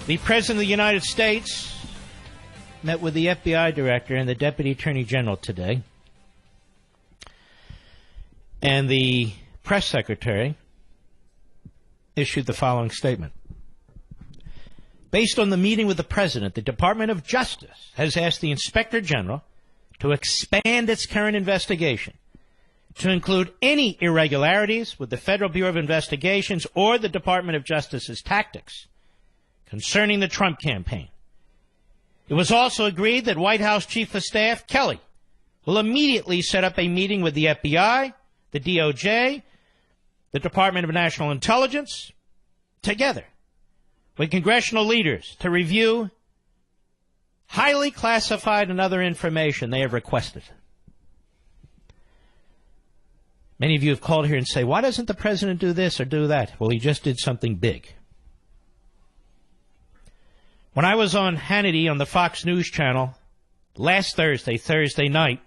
The President of the United States met with the FBI Director and the Deputy Attorney General today. And the Press Secretary issued the following statement. Based on the meeting with the President, the Department of Justice has asked the Inspector General to expand its current investigation to include any irregularities with the Federal Bureau of Investigations or the Department of Justice's tactics concerning the Trump campaign. It was also agreed that White House Chief of Staff Kelly will immediately set up a meeting with the FBI, the DOJ, the Department of National Intelligence, together with congressional leaders to review highly classified and other information they have requested. Many of you have called here and say, why doesn't the president do this or do that? Well, he just did something big. When I was on Hannity on the Fox News channel last Thursday night,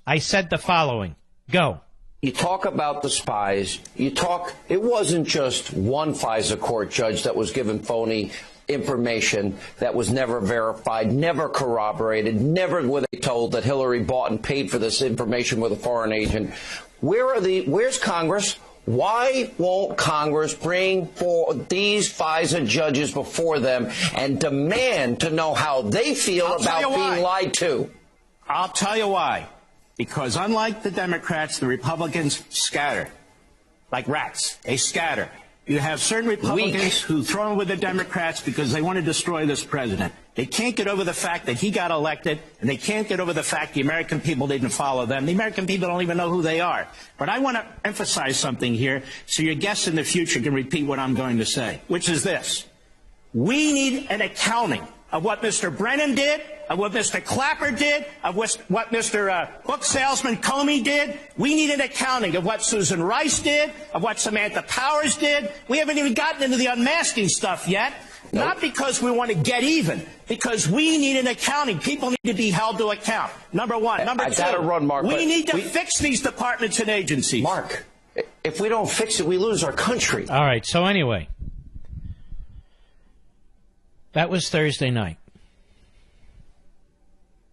I said the following. Go. You talk about the spies. It wasn't just one FISA court judge that was given phony information that was never verified, never corroborated, never were they told that Hillary bought and paid for this information with a foreign agent. Where's Congress? Why won't Congress bring these FISA judges before them and demand to know how they feel about being lied to? I'll tell you why. Because unlike the Democrats, the Republicans scatter. Like rats. They scatter. You have certain Republicans who throw in with the Democrats because they want to destroy this president. They can't get over the fact that he got elected, and they can't get over the fact the American people didn't follow them. The American people don't even know who they are. But I want to emphasize something here so your guests in the future can repeat what I'm going to say, which is this. We need an accounting of what Mr. Brennan did, of what Mr. Clapper did, of what Mr. Book Salesman Comey did. We need an accounting of what Susan Rice did, of what Samantha Powers did. We haven't even gotten into the unmasking stuff yet. Nope. Not because we want to get even, because we need an accounting. People need to be held to account. Number one. Number two, gotta run, Mark, we need to fix these departments and agencies. Mark, if we don't fix it, we lose our country. All right, so anyway, that was Thursday night.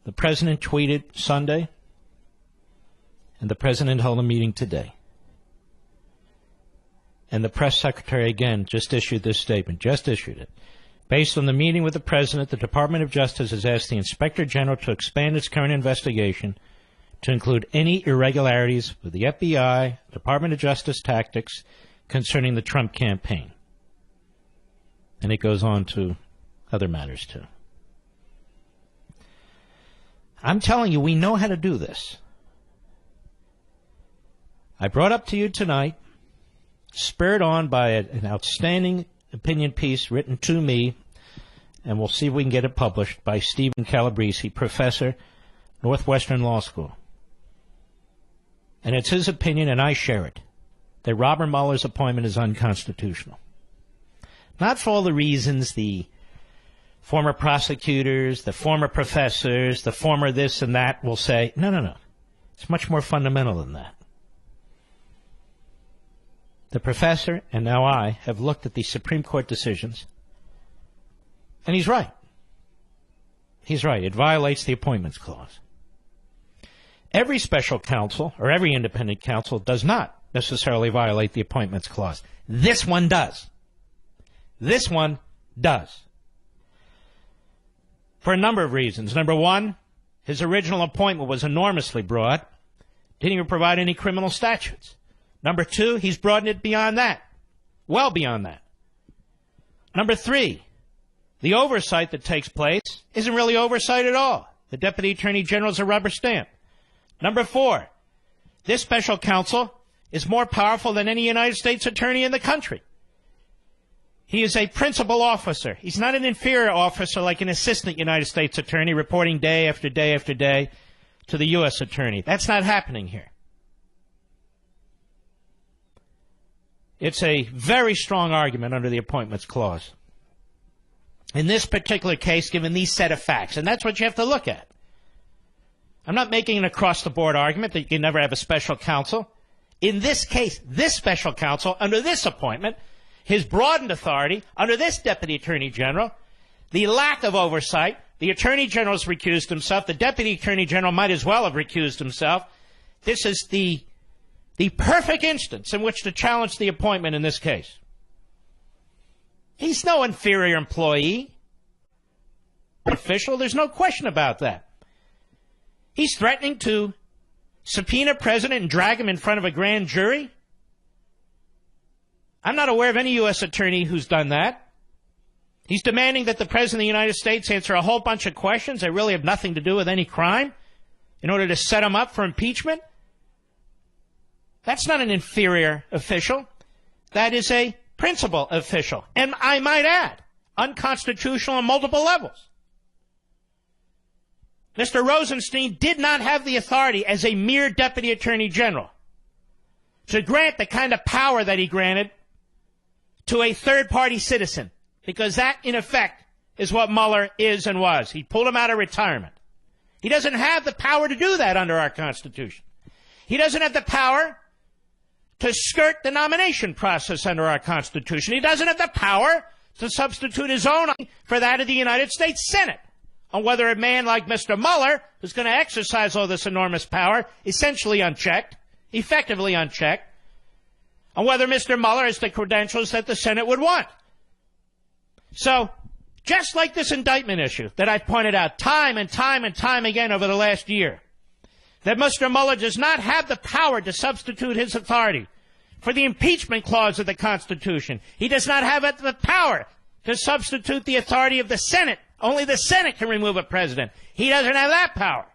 The president tweeted Sunday, and the president held a meeting today. And the press secretary, again, just issued this statement, just issued it. Based on the meeting with the president, the Department of Justice has asked the Inspector General to expand its current investigation to include any irregularities with the FBI, Department of Justice tactics concerning the Trump campaign. And it goes on to other matters, too. I'm telling you, we know how to do this. I brought up to you tonight, spurred on by an outstanding opinion piece written to me, and we'll see if we can get it published, by Stephen Calabrese, professor, Northwestern Law School. And it's his opinion, and I share it, that Robert Mueller's appointment is unconstitutional. Not for all the reasons the former prosecutors, the former professors, the former this and that will say. No. It's much more fundamental than that. The professor, and now I, have looked at the Supreme Court decisions, and he's right. He's right. It violates the Appointments Clause. Every special counsel, or every independent counsel, does not necessarily violate the Appointments Clause. This one does. This one does. For a number of reasons. Number one, his original appointment was enormously broad. Didn't even provide any criminal statutes. Number two, he's broadened it beyond that. Well beyond that. Number three, the oversight that takes place isn't really oversight at all. The Deputy Attorney General is a rubber stamp. Number four, this special counsel is more powerful than any United States attorney in the country. He is a principal officer. He's not an inferior officer like an assistant United States attorney reporting day after day after day to the U.S. attorney. That's not happening here. It's a very strong argument under the Appointments Clause. In this particular case, given these set of facts, and that's what you have to look at. I'm not making an across-the-board argument that you can never have a special counsel. In this case, this special counsel, under this appointment, his broadened authority under this Deputy Attorney General, the lack of oversight. The Attorney General's recused himself. The Deputy Attorney General might as well have recused himself. This is the perfect instance in which to challenge the appointment in this case. He's no inferior employee, official. There's no question about that. He's threatening to subpoena a president and drag him in front of a grand jury. I'm not aware of any U.S. attorney who's done that. He's demanding that the President of the United States answer a whole bunch of questions that really have nothing to do with any crime in order to set him up for impeachment. That's not an inferior official. That is a principal official. And I might add, unconstitutional on multiple levels. Mr. Rosenstein did not have the authority as a mere Deputy Attorney General to grant the kind of power that he granted to a third-party citizen, because that, in effect, is what Mueller is and was. He pulled him out of retirement. He doesn't have the power to do that under our Constitution. He doesn't have the power to skirt the nomination process under our Constitution. He doesn't have the power to substitute his own for that of the United States Senate on whether a man like Mr. Mueller, who's going to exercise all this enormous power, essentially unchecked, effectively unchecked, on whether Mr. Mueller has the credentials that the Senate would want. So, just like this indictment issue that I've pointed out time and time and time again over the last year, that Mr. Mueller does not have the power to substitute his authority for the impeachment clause of the Constitution. He does not have the power to substitute the authority of the Senate. Only the Senate can remove a president. He doesn't have that power,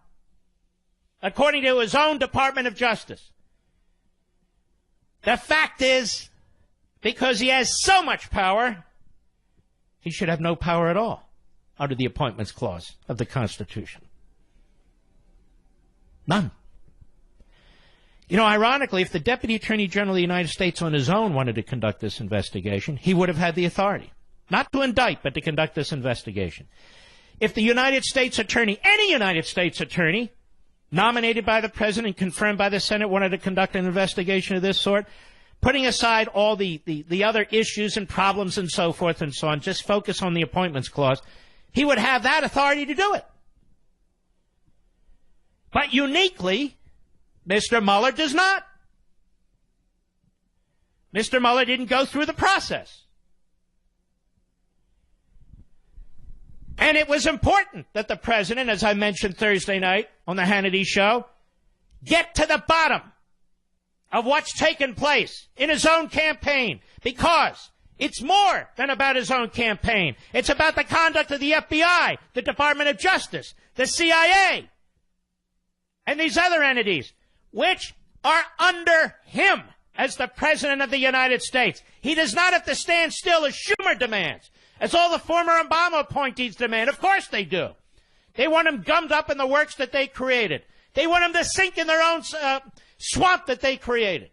according to his own Department of Justice. The fact is, because he has so much power, he should have no power at all under the Appointments Clause of the Constitution. None. You know, ironically, if the Deputy Attorney General of the United States on his own wanted to conduct this investigation, he would have had the authority. Not to indict, but to conduct this investigation. If the United States Attorney, any United States Attorney, nominated by the President and confirmed by the Senate, wanted to conduct an investigation of this sort, putting aside all the other issues and problems and so forth and so on, just focus on the Appointments Clause, he would have that authority to do it. But uniquely, Mr. Mueller does not. Mr. Mueller didn't go through the process. And it was important that the President, as I mentioned Thursday night on the Hannity Show, get to the bottom of what's taken place in his own campaign, because it's more than about his own campaign. It's about the conduct of the FBI, the Department of Justice, the CIA, and these other entities, which are under him as the President of the United States. He does not have to stand still as Schumer demands, as all the former Obama appointees demand. Of course they do. They want him gummed up in the works that they created. They want him to sink in their own swamp that they created.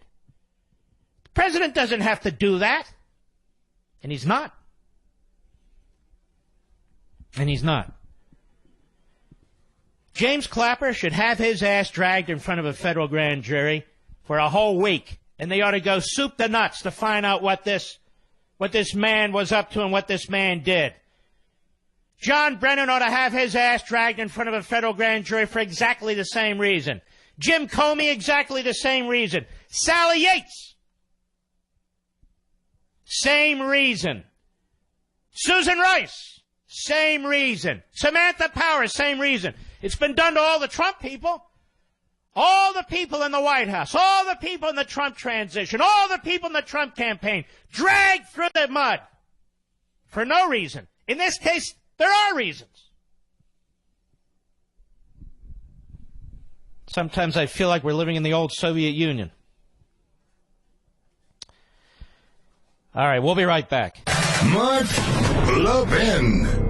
The President doesn't have to do that. And he's not. And he's not. James Clapper should have his ass dragged in front of a federal grand jury for a whole week. And they ought to go soup to nuts to find out what this man was up to and what this man did. John Brennan ought to have his ass dragged in front of a federal grand jury for exactly the same reason. Jim Comey, exactly the same reason. Sally Yates, same reason. Susan Rice, same reason. Samantha Power, same reason. It's been done to all the Trump people. All the people in the White House, all the people in the Trump transition, all the people in the Trump campaign, dragged through the mud for no reason. In this case, there are reasons. Sometimes I feel like we're living in the old Soviet Union. All right, we'll be right back. Mark Levin.